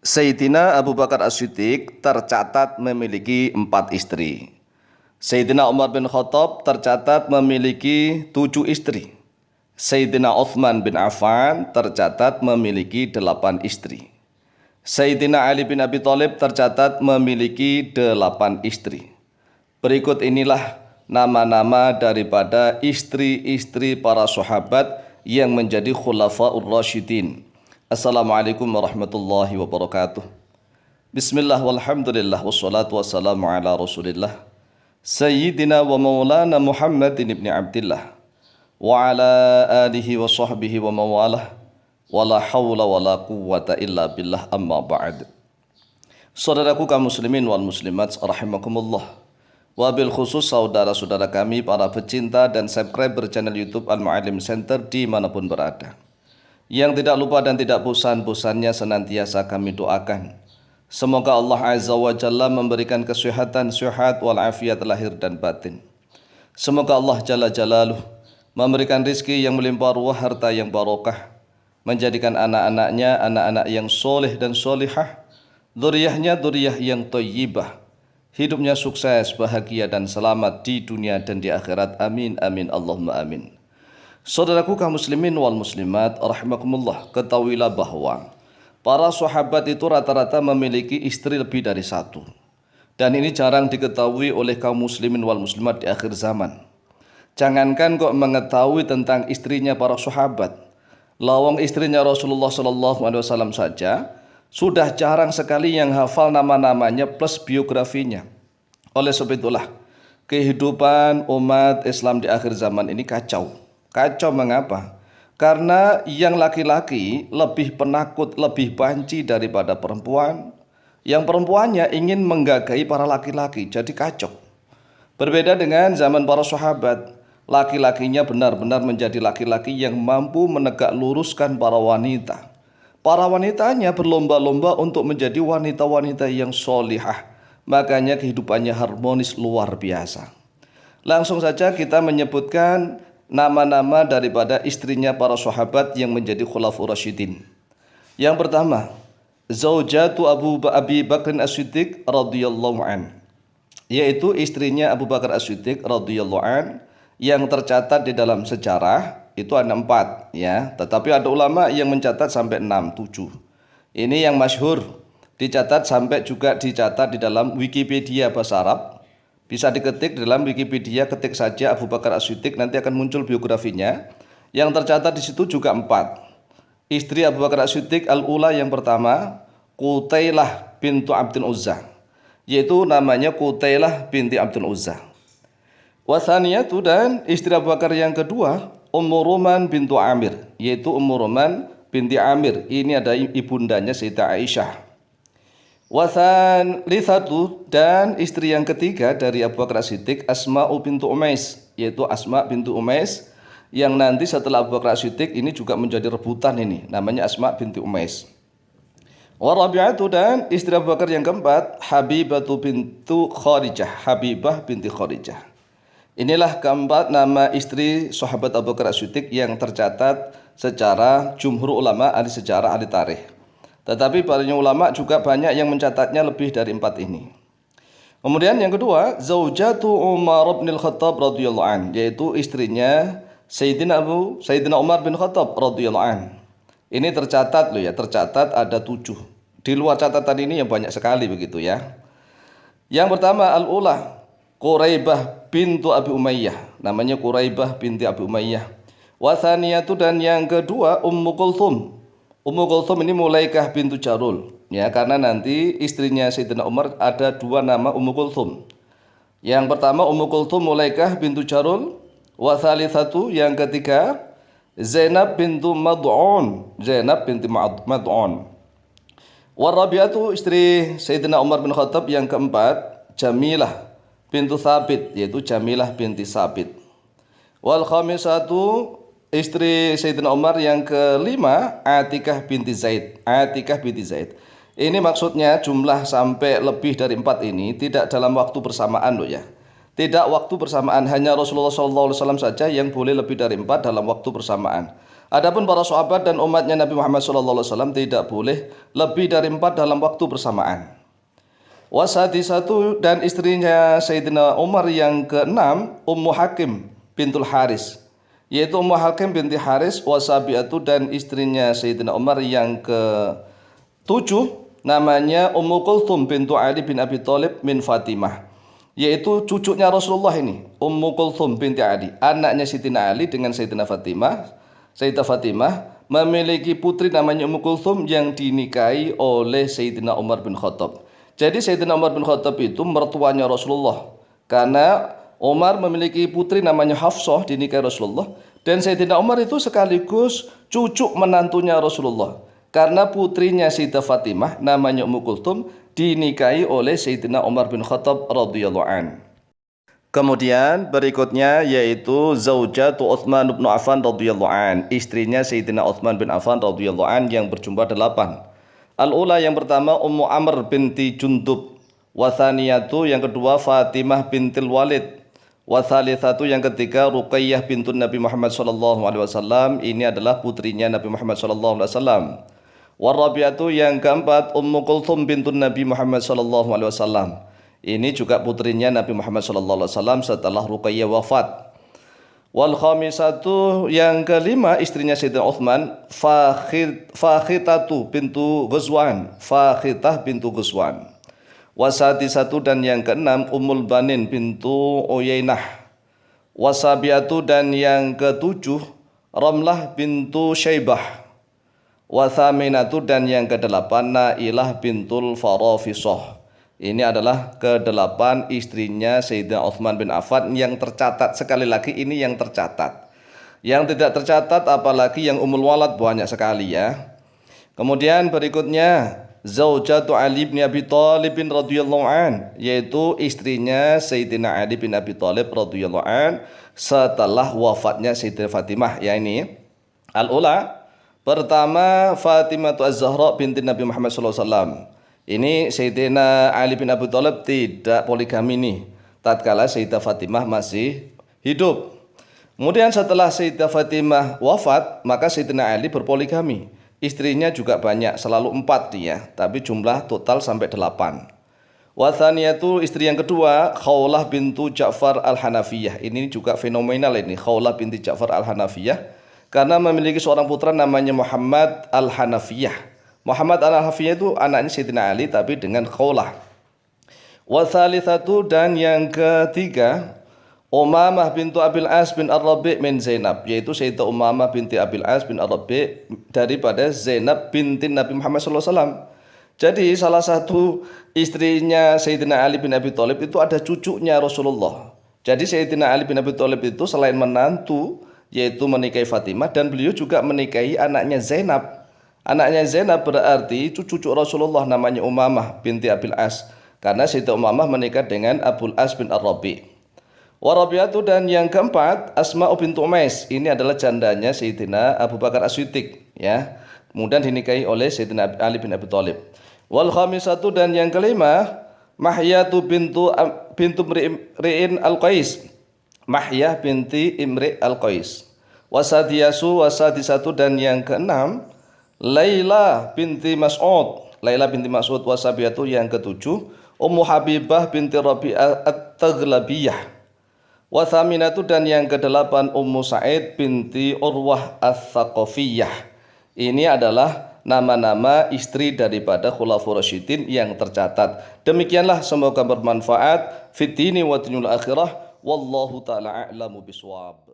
Sayyidina Abu Bakar As-Siddiq tercatat memiliki 4 istri. Sayyidina Umar bin Khattab tercatat memiliki 7 istri. Sayyidina Uthman bin Affan tercatat memiliki 8 istri. Sayyidina Ali bin Abi Thalib tercatat memiliki 8 istri. Berikut inilah nama-nama daripada istri-istri para sahabat yang menjadi khulafaur rasyidin. Assalamualaikum warahmatullahi wabarakatuh. Bismillah walhamdulillah wassalatu wassalamu ala rasulillah Sayyidina wa maulana Muhammadin ibn Abdillah wa ala alihi wa sahbihi wa mawalah wa la hawla wa la quwwata illa billah amma ba'd. Saudaraku kaum muslimin wal muslimat rahimakumullah, wabil khusus saudara-saudara kami para pecinta dan subscriber channel YouTube Al-Mu'allim Center dimanapun berada, yang tidak lupa dan tidak bosan-bosannya senantiasa kami doakan semoga Allah Azza wa Jalla memberikan kesehatan, sehat walafiat lahir dan batin. Semoga Allah Jalla Jalaluh memberikan rizki yang melimpah ruah, harta yang barokah, menjadikan anak-anaknya anak-anak yang soleh dan solihah, dzurriyyahnya dzurriyyah yang thayyibah, hidupnya sukses, bahagia dan selamat di dunia dan di akhirat. Amin amin Allahumma amin. Saudaraku kaum muslimin wal muslimat rahimakumullah, ketahuilah bahwa para sahabat itu rata-rata memiliki istri lebih dari satu, dan ini jarang diketahui oleh kaum muslimin wal muslimat di akhir zaman. Jangankan kok mengetahui tentang istrinya para sahabat, lawang istrinya Rasulullah SAW saja sudah jarang sekali yang hafal nama-namanya plus biografinya. Oleh sebab itulah kehidupan umat Islam di akhir zaman ini kacau. Kacau mengapa? Karena yang laki-laki lebih penakut, lebih banci daripada perempuan. Yang perempuannya ingin menggagahi para laki-laki, jadi kacau. Berbeda dengan zaman para sahabat, laki-lakinya benar-benar menjadi laki-laki yang mampu menegak luruskan para wanita. Para wanitanya berlomba-lomba untuk menjadi wanita-wanita yang solihah. Makanya kehidupannya harmonis luar biasa. Langsung saja kita menyebutkan nama-nama daripada istrinya para sahabat yang menjadi khulafaur rasyidin. Yang pertama, zaujatu Abi Bakr As-Siddiq radhiyallahu an, yaitu istrinya Abu Bakar As-Siddiq radhiyallahu an, yang tercatat di dalam sejarah itu ada 4 ya, tetapi ada ulama yang mencatat sampai 6, 7. Ini yang masyhur, dicatat sampai juga dicatat di dalam Wikipedia bahasa Arab. Bisa diketik dalam Wikipedia, ketik saja Abu Bakar As-Siddiq, nanti akan muncul biografinya. Yang tercatat di situ juga 4. Istri Abu Bakar As-Siddiq al-ula yang pertama, Qutailah bintu Abdul Uzza, yaitu namanya Qutailah binti Abdul Uzza. Wathaniyatu, dan istri Abu Bakar yang kedua, Ummu Ruman bintu Amir, yaitu Ummu Ruman binti Amir. Ini ada ibundanya Sayyidah Aisyah. Wathalithatu, dan istri yang ketiga dari Abu Bakar As-Siddiq, Asma'u bintu Umais, yaitu Asma bintu Umais, yang nanti setelah Abu Bakar As-Siddiq ini juga menjadi rebutan, ini namanya Asma binti Umais. Warabi'atu, dan istri Abu Bakar yang keempat, Habibatu bintu Kharijah, Habibah binti Kharijah. Inilah keempat nama istri sahabat Abu Bakar As-Siddiq yang tercatat secara jumhur ulama, ahli sejarah, ahli tarikh. Tetapi para ulama juga banyak yang mencatatnya lebih dari 4 ini. Kemudian yang kedua, zaujatu Umar bin Khattab radhiyallahu an, yaitu istrinya Sayyidina Umar bin Khattab radhiyallahu an. Ini tercatat loh ya, tercatat ada 7. Di luar catatan ini yang banyak sekali begitu ya. Yang pertama al-ula, Quraibah bintu Abi Umayyah, namanya Quraibah binti Abi Umayyah. Wathaniyatu, dan yang kedua Ummu Kulthum. Ummu Kulthum ini Mulaikah bintu Jarul, ya, karena nanti istrinya Sayyidina Umar ada 2 nama Ummu Kulthum. Yang pertama Ummu Kulthum Mulaikah bintu Jarul. Wathalithatu, yang ketiga Zainab bintu Mad'un, Zainab binti Mad'un. Warabiatu, istri Sayyidina Umar bin Khattab yang keempat, Jamilah bintu Thabit, yaitu Jamilah binti Sabit. Wal khamisatu, istri Sayyidina Umar yang kelima, Atikah binti Zaid, Atikah binti Zaid. Ini maksudnya jumlah sampai lebih dari 4 ini tidak dalam waktu bersamaan loh ya. Tidak waktu bersamaan, hanya Rasulullah SAW saja yang boleh lebih dari 4 dalam waktu bersamaan. Adapun para sahabat dan umatnya Nabi Muhammad SAW tidak boleh lebih dari 4 dalam waktu bersamaan. Wasadisatu dan istrinya Sayyidina Umar yang keenam Ummu Hakim bintul Haris, yaitu Ummu Hakim binti Haris. Wasabiatu dan istrinya Sayyidina Umar yang ketujuh namanya Ummu Kulthum bintu Ali bin Abi Thalib min Fatimah, yaitu cucunya Rasulullah ini, Ummu Kulthum binti Ali, anaknya Sayyidina Ali dengan Sayyidina Fatimah. Sayyidah Fatimah memiliki putri namanya Ummu Kulthum yang dinikahi oleh Sayyidina Umar bin Khattab. Jadi Sayyidina Umar bin Khattab itu mertuanya Rasulullah, karena Umar memiliki putri namanya Hafsah dinikahi Rasulullah, dan Sayyidina Umar itu sekaligus cucu menantunya Rasulullah, karena putrinya Sayyidah Fatimah namanya Ummu Kulthum dinikahi oleh Sayyidina Umar bin Khattab radhiyallahu an. Kemudian berikutnya yaitu Zaujatu Utsman bin Affan radhiyallahu an, istrinya Sayyidina Utsman bin Affan radhiyallahu an yang berjumlah 8. Al-ula yang pertama Ummu Amr binti Jundub, wathaniyatu yang kedua Fatimah bintil Walid, wathalithatu yang ketiga Ruqayyah bintun Nabi Muhammad SAW, ini adalah putrinya Nabi Muhammad SAW. Warabiatu yang keempat Ummu Kulthum bintun Nabi Muhammad SAW, ini juga putrinya Nabi Muhammad SAW setelah Ruqayyah wafat. Wal khamisatu yang kelima istrinya Sayyidina Utsman Fakhitatu bintu Ghazwan, Fakhitah bintu Ghazwan. Wasadisatu dan yang keenam Ummul Banin bintu Uyainah. Wasabiatu dan yang ketujuh Ramlah bintu Syaibah. Wathaminatu dan yang kedelapan Nailah bintul Farafisah. Ini adalah ke-8 istrinya Sayyidina Utsman bin Affan yang tercatat. Sekali lagi ini yang tercatat. Yang tidak tercatat apalagi yang Ummul Walad banyak sekali ya. Kemudian berikutnya Zaujatu Ali bin Abi Thalib radhiyallahu an, yaitu istrinya Sayyidina Ali bin Abi Thalib radhiyallahu an setelah wafatnya Sayyidah Fatimah. Ya ini al-ula pertama Fatimah Az-Zahra binti Nabi Muhammad SAW. Ini Sayyidina Ali bin Abi Thalib tidak poligami nih tatkala Sayyidah Fatimah masih hidup. Kemudian setelah Sayyidah Fatimah wafat, maka Sayyidina Ali berpoligami. Istrinya juga banyak, selalu 4 dia, tapi jumlah total sampai 8. Wathaniyatu istri yang kedua Khawlah bintu Ja'far al-Hanafiyah. Ini juga fenomenal ini, Khawlah binti Ja'far al-Hanafiyah, karena memiliki seorang putra namanya Muhammad al-Hanafiyah. Muhammad al-Hanafiyah itu anaknya Sayyidina Ali tapi dengan Khawlah. Wathalithatu dan yang ketiga Umamah bintu Abil As bin Ar-Rabi' min Zainab, yaitu Sayyidah Umamah binti Abil As bin Ar-Rabi' daripada Zainab binti Nabi Muhammad SAW. Jadi salah satu istrinya Sayyidina Ali bin Abi Thalib itu ada cucunya Rasulullah. Jadi Sayyidina Ali bin Abi Thalib itu selain menantu yaitu menikahi Fatimah, dan beliau juga menikahi anaknya Zainab. Anaknya Zainab berarti cucu Rasulullah namanya Umamah binti Abil As, karena Sayyidah Umamah menikah dengan Abul As bin Ar-Rabi'. Warabiatu dan yang keempat Asma'u bintu Umais, ini adalah jandanya Sayyidina Abu Bakar As-Siddiq ya. Kemudian dinikahi oleh Sayyidina Ali bin Abi Thalib. Wal khamisatu dan yang kelima Mahyatu bintu Imri'in Al-Qais, Mahyah binti Imri' Al-Qais. Wasadisatu dan yang keenam Laila binti Mas'ud, Laila binti Mas'ud. Wasabiatu yang ketujuh Ummu Habibah binti Rabi'ah At-Taghlabiyah. Wathaminatu dan yang kedelapan Ummu Sa'id binti Urwah Ats-Tsaqafiyah. Ini adalah nama-nama istri daripada Khulafaur Rasyidin yang tercatat. Demikianlah, semoga bermanfaat fid dini wa dunyal akhirah. Wallahu ta'ala a'lamu bishawab.